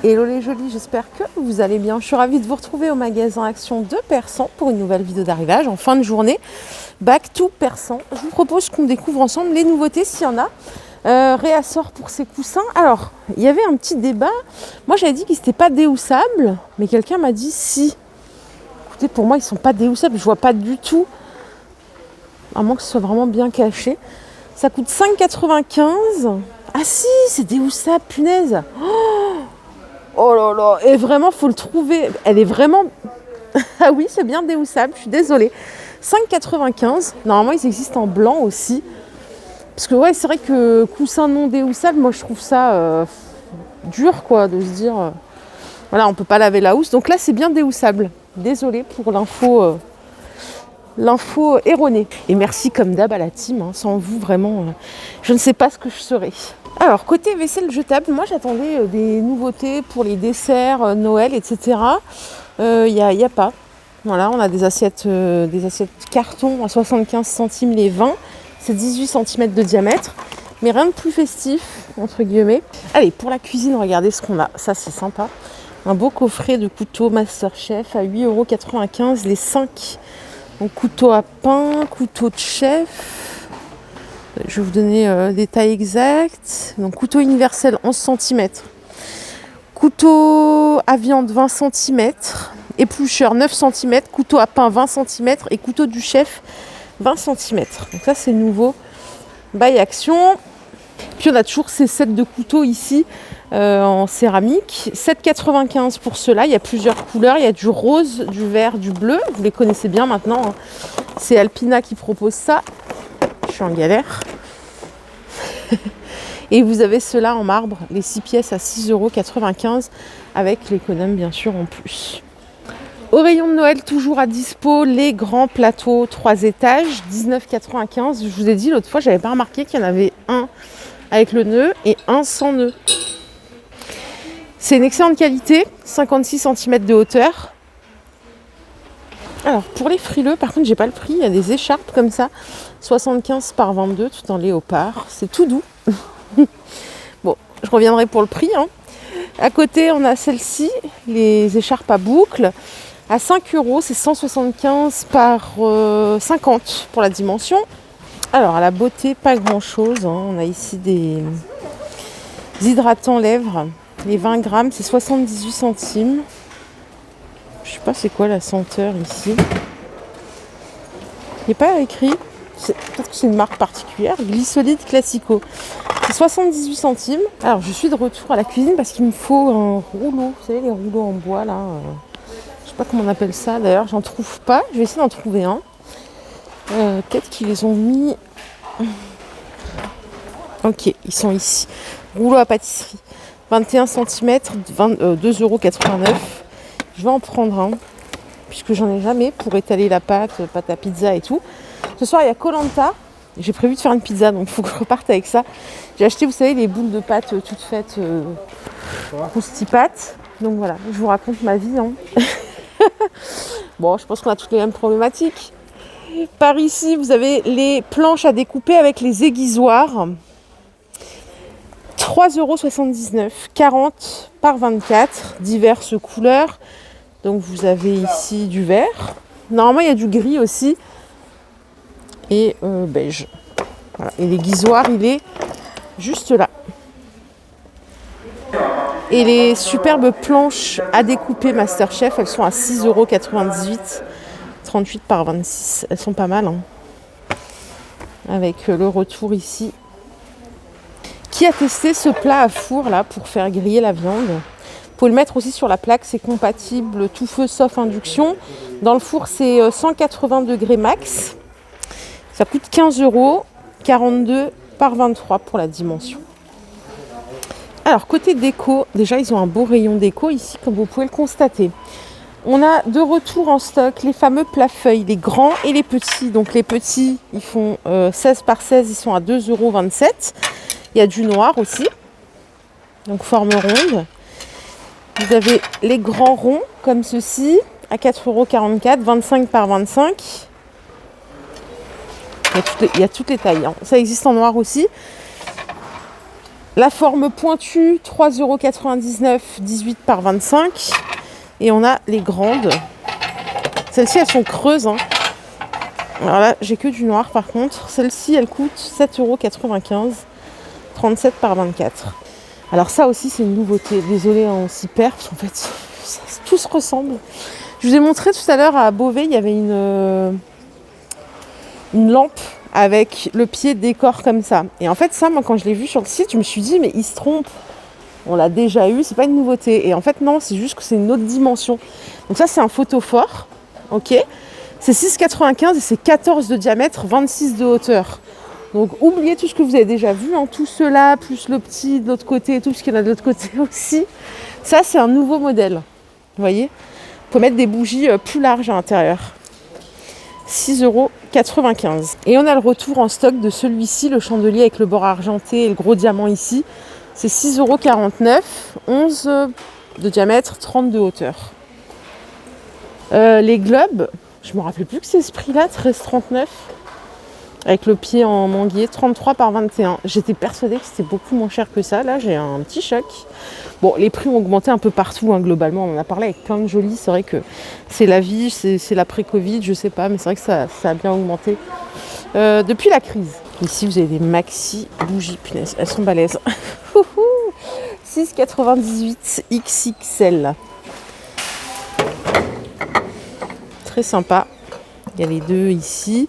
Hello les jolis, j'espère que vous allez bien. Je suis ravie de vous retrouver au magasin Action de Persan pour une nouvelle vidéo d'arrivage en fin de journée. Back to Persan. Je vous propose qu'on découvre ensemble les nouveautés s'il y en a. Réassort pour ces coussins. Alors, il y avait un petit débat. Moi, j'avais dit qu'ils n'étaient pas déhoussables, mais quelqu'un m'a dit si. Écoutez, pour moi, ils ne sont pas déhoussables. Je vois pas du tout. À moins que ce soit vraiment bien caché. Ça coûte 5,95 €. Ah si, c'est déhoussable, punaise. Oh là là, et vraiment, faut le trouver. Elle est vraiment... Ah oui, c'est bien déhoussable, je suis désolée. 5,95 €. Normalement, ils existent en blanc aussi. Parce que ouais, c'est vrai que coussin non déhoussable, moi je trouve ça dur quoi, de se dire... voilà, on peut pas laver la housse. Donc là, c'est bien déhoussable. Désolée pour l'info erronée. Et merci comme d'hab à la team. Hein. Sans vous, vraiment, je ne sais pas ce que je serais. Alors, côté vaisselle jetable, moi j'attendais des nouveautés pour les desserts, Noël, etc. Il n'y a pas. Voilà, on a des assiettes carton à 75 centimes les 20. C'est 18 cm de diamètre. Mais rien de plus festif, entre guillemets. Allez, pour la cuisine, regardez ce qu'on a. Ça, c'est sympa. Un beau coffret de couteaux Masterchef à 8,95 € les 5. Donc, couteau à pain, couteau de chef. Je vais vous donner des tailles exactes. Donc, couteau universel 11 cm. Couteau à viande 20 cm. Éplucheur 9 cm. Couteau à pain 20 cm. Et couteau du chef 20 cm. Donc ça, c'est nouveau. By Action. Puis, on a toujours ces sets de couteaux ici en céramique. 7,95 € pour ceux-là. Il y a plusieurs couleurs. Il y a du rose, du vert, du bleu. Vous les connaissez bien maintenant. Hein. C'est Alpina qui propose ça. Je suis en galère. Et vous avez ceux-là en marbre, les 6 pièces à 6,95 € avec l'économe bien sûr en plus. Au rayon de Noël, toujours à dispo, les grands plateaux 3 étages, 19,95 €. Je vous ai dit l'autre fois, j'avais pas remarqué qu'il y en avait un avec le nœud et un sans nœud. C'est une excellente qualité, 56 cm de hauteur. Alors pour les frileux, par contre j'ai pas le prix, il y a des écharpes comme ça, 75 par 22, tout en léopard, c'est tout doux. Bon, je reviendrai pour le prix. Hein. À côté, on a celle-ci, les écharpes à boucles, à 5 €, c'est 175 par 50 pour la dimension. Alors à la beauté, pas grand-chose. Hein. On a ici des hydratants lèvres, les 20 grammes, c'est 78 centimes. Je sais pas c'est quoi la senteur ici. Il n'est pas écrit. Peut-être que c'est une marque particulière. Glysolide Classico. C'est 78 centimes. Alors je suis de retour à la cuisine parce qu'il me faut un rouleau. Vous savez les rouleaux en bois là. Je sais pas comment on appelle ça. D'ailleurs j'en trouve pas. Je vais essayer d'en trouver un. Peut-être qu'ils les ont mis. Ok, ils sont ici. Rouleau à pâtisserie. 21 cm, 2,89 €. Je vais en prendre un, puisque j'en ai jamais pour étaler la pâte à pizza et tout. Ce soir, il y a Koh-Lanta. J'ai prévu de faire une pizza, donc il faut que je reparte avec ça. J'ai acheté, vous savez, les boules de pâte toutes faites, croustilles-pâtes. Donc voilà, je vous raconte ma vie. Hein. Bon, je pense qu'on a toutes les mêmes problématiques. Par ici, vous avez les planches à découper avec les aiguisoirs. 3,79 €, 40 par 24, diverses couleurs. Donc vous avez ici du vert. Normalement, il y a du gris aussi. Et beige. Voilà. Et l'aiguisoir, il est juste là. Et les superbes planches à découper Masterchef, elles sont à 6,98 €, 38 par 26. Elles sont pas mal. Hein. Avec le retour ici. Qui a testé ce plat à four là pour faire griller la viande? Vous pouvez le mettre aussi sur la plaque, c'est compatible tout feu sauf induction. Dans le four, c'est 180 degrés max. Ça coûte 15 €, 42 par 23 pour la dimension. Alors, côté déco, déjà, ils ont un beau rayon déco ici, comme vous pouvez le constater. On a de retour en stock les fameux plats-feuilles, les grands et les petits. Donc, les petits, ils font 16 par 16, ils sont à 2,27 €. Il y a du noir aussi, donc forme ronde. Vous avez les grands ronds, comme ceci, à 4,44 €, 25 par 25. Il y a toutes les tailles. Hein. Ça existe en noir aussi. La forme pointue, 3,99 €, 18 par 25. Et on a les grandes. Celles-ci, elles sont creuses. Hein. Alors là, j'ai que du noir par contre. Celle-ci, elle coûte 7,95 €, 37 par 24. Alors ça aussi, c'est une nouveauté. Désolée, hein, on s'y perd, parce qu'en fait, tout se ressemble. Je vous ai montré tout à l'heure à Beauvais, il y avait une lampe avec le pied décor comme ça. Et en fait, ça, moi, quand je l'ai vu sur le site, je me suis dit, mais il se trompe. On l'a déjà eu, c'est pas une nouveauté. Et en fait, non, c'est juste que c'est une autre dimension. Donc ça, c'est un photophore. Ok. C'est 6,95 et c'est 14 de diamètre, 26 de hauteur. Donc oubliez tout ce que vous avez déjà vu, hein, tout cela, plus le petit de l'autre côté et tout ce qu'il y en a de l'autre côté aussi. Ça, c'est un nouveau modèle. Vous voyez ? Vous pouvez mettre des bougies plus larges à l'intérieur. 6,95 €. Et on a le retour en stock de celui-ci, le chandelier avec le bord argenté et le gros diamant ici. C'est 6,49 €, 11 de diamètre, 30 de hauteur. Les globes, je ne me rappelle plus que c'est ce prix-là, 13,39 €. Avec le pied en manguier, 33 par 21. J'étais persuadée que c'était beaucoup moins cher que ça. Là, j'ai un petit choc. Bon, les prix ont augmenté un peu partout, hein, globalement. On en a parlé avec plein de jolis. C'est vrai que c'est la vie, c'est l'après-Covid, je sais pas. Mais c'est vrai que ça a bien augmenté depuis la crise. Ici, vous avez des maxi bougies. Punaise, elles sont balèzes. 6,98 XXL. Très sympa. Il y a les deux ici.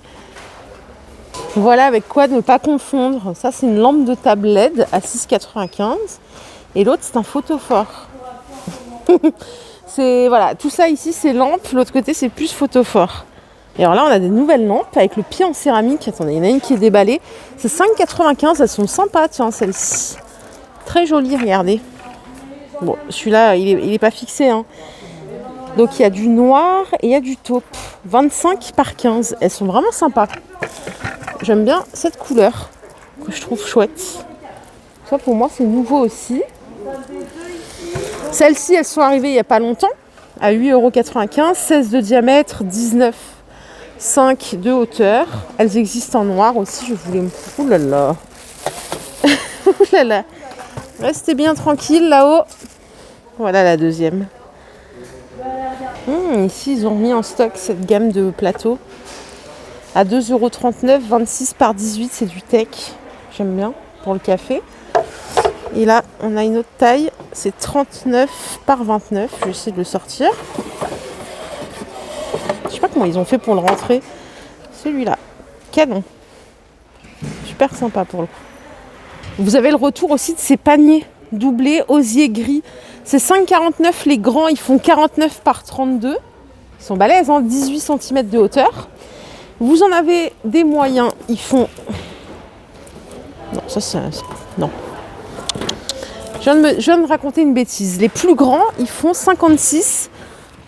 Voilà avec quoi ne pas confondre. Ça, c'est une lampe de table LED à 6,95 € et l'autre, c'est un photophore. Voilà, tout ça ici, c'est lampe. L'autre côté, c'est plus photophore. Et alors là, on a des nouvelles lampes avec le pied en céramique. Attendez, il y en a une qui est déballée. C'est 5,95 €. Elles sont sympas, tiens, celles-ci. Très jolies, regardez. Bon, celui-là, il est pas fixé, hein. Donc, il y a du noir et il y a du taupe. 25 par 15. Elles sont vraiment sympas. J'aime bien cette couleur que je trouve chouette. Ça pour moi c'est nouveau aussi. Celles-ci elles sont arrivées il n'y a pas longtemps à 8,95 €, 16 de diamètre, 19,5 de hauteur. Elles existent en noir aussi, je voulais me... Ouh là là. Ouh là là. Restez bien tranquille là-haut. Voilà la deuxième. Ici ils ont mis en stock cette gamme de plateaux. À 2,39 €, 26 par 18, c'est du tech. J'aime bien pour le café. Et là, on a une autre taille. C'est 39 par 29. Je vais essayer de le sortir. Je sais pas comment ils ont fait pour le rentrer. Celui-là, canon. Super sympa pour le coup. Vous avez le retour aussi de ces paniers doublés, osier gris. C'est 5,49 € les grands. Ils font 49 par 32. Ils sont balèzes, hein, 18 cm de hauteur. Vous en avez des moyens, ils font... Non, ça c'est... Non. Je viens de me raconter une bêtise. Les plus grands, ils font 56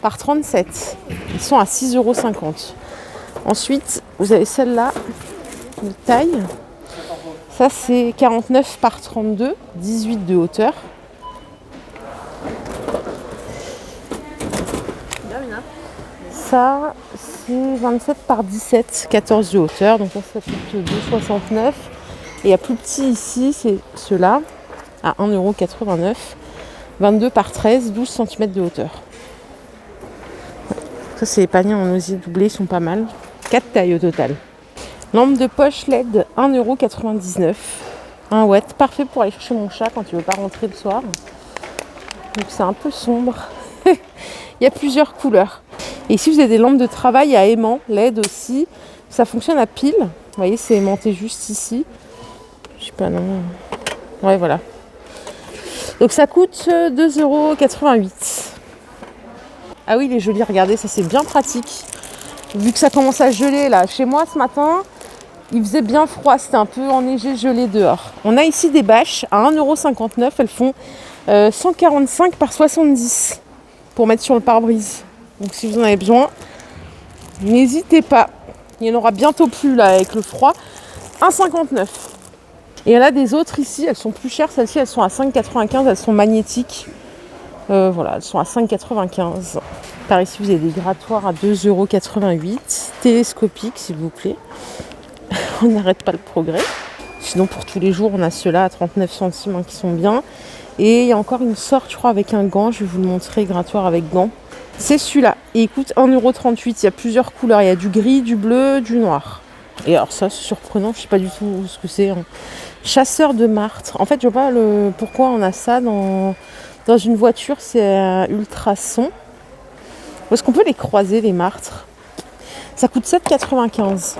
par 37. Ils sont à 6,50 €. Ensuite, vous avez celle-là, de taille. Ça c'est 49 par 32, 18 de hauteur. Ça, c'est 27 par 17, 14 de hauteur. Donc ça coûte 2,69 €. Et il y a plus petit ici, c'est ceux-là, à 1,89 €. 22 par 13, 12 cm de hauteur. Ça, c'est les paniers en osier doublé, ils sont pas mal. 4 tailles au total. Lampe de poche LED, 1,99 €. Un watt, parfait pour aller chercher mon chat quand il ne veut pas rentrer le soir. Donc c'est un peu sombre. Il y a plusieurs couleurs. Et ici, vous avez des lampes de travail à aimant, LED aussi. Ça fonctionne à pile. Vous voyez, c'est aimanté juste ici. Je sais pas, non. Ouais, voilà. Donc ça coûte 2,88 €. Ah oui, il est joli, regardez, ça c'est bien pratique. Vu que ça commence à geler là. Chez moi, ce matin, il faisait bien froid. C'était un peu enneigé, gelé dehors. On a ici des bâches à 1,59 €. Elles font 145 par 70 pour mettre sur le pare-brise. Donc si vous en avez besoin, n'hésitez pas. Il y en aura bientôt plus là avec le froid. 1,59 €. Et il y en a des autres ici, elles sont plus chères. Celles-ci, elles sont à 5,95 €. Elles sont magnétiques. Voilà, elles sont à 5,95 €. Par ici, vous avez des grattoirs à 2,88 €. Télescopiques, s'il vous plaît. On n'arrête pas le progrès. Sinon pour tous les jours on a ceux-là à 39 centimes hein, qui sont bien. Et il y a encore une sorte je crois avec un gant, je vais vous le montrer, grattoir avec gant. C'est celui-là, et il coûte 1,38 €. Il y a plusieurs couleurs, il y a du gris, du bleu, du noir. Et alors ça c'est surprenant, je sais pas du tout ce que c'est. Hein. Chasseur de martres. En fait je vois pas pourquoi on a ça dans une voiture, c'est ultrason. Où est-ce qu'on peut les croiser les martres? Ça coûte 7,95 €.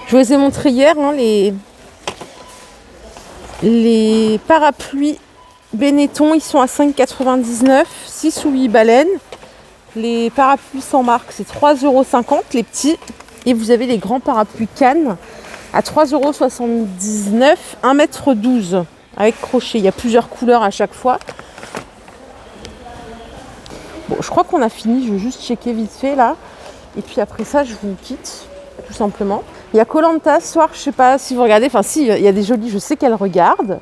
Je vous ai montré hier hein, les parapluies Benetton, ils sont à 5,99 €, 6 ou 8 baleines. Les parapluies sans marque, c'est 3,50 € les petits. Et vous avez les grands parapluies Cannes à 3,79 €, 1,12 m avec crochet. Il y a plusieurs couleurs à chaque fois. Bon, je crois qu'on a fini. Je vais juste checker vite fait là. Et puis après ça, je vous quitte, tout simplement. Il y a Koh-Lanta ce soir, je sais pas si vous regardez. Enfin, si, il y a des jolies, je sais qu'elles regardent.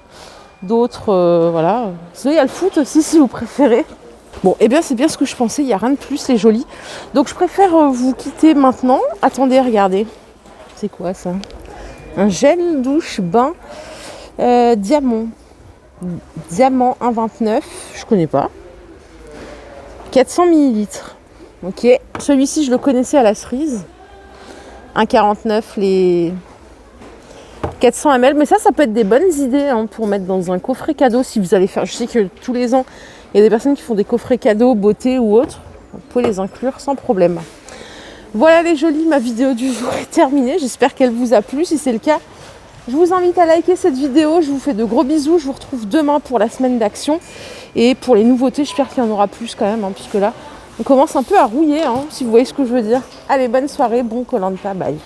D'autres, voilà. Sinon, il y a le foot aussi, si vous préférez. Bon, eh bien, c'est bien ce que je pensais. Il n'y a rien de plus, c'est joli. Donc, je préfère vous quitter maintenant. Attendez, regardez. C'est quoi ça? Un gel douche bain diamant. Diamant 1,29. Je connais pas. 400 ml. Ok. Celui-ci, je le connaissais à la cerise. 1,49 les 400 ml. Mais ça peut être des bonnes idées hein, pour mettre dans un coffret cadeau si vous allez faire. Je sais que tous les ans, il y a des personnes qui font des coffrets cadeaux, beauté ou autre. Vous pouvez les inclure sans problème. Voilà les jolies, ma vidéo du jour est terminée. J'espère qu'elle vous a plu. Si c'est le cas, je vous invite à liker cette vidéo. Je vous fais de gros bisous. Je vous retrouve demain pour la semaine d'action. Et pour les nouveautés, j'espère qu'il y en aura plus quand même. Hein, puisque là, on commence un peu à rouiller, hein, si vous voyez ce que je veux dire. Allez, bonne soirée, bon Koh-Lanta, bye.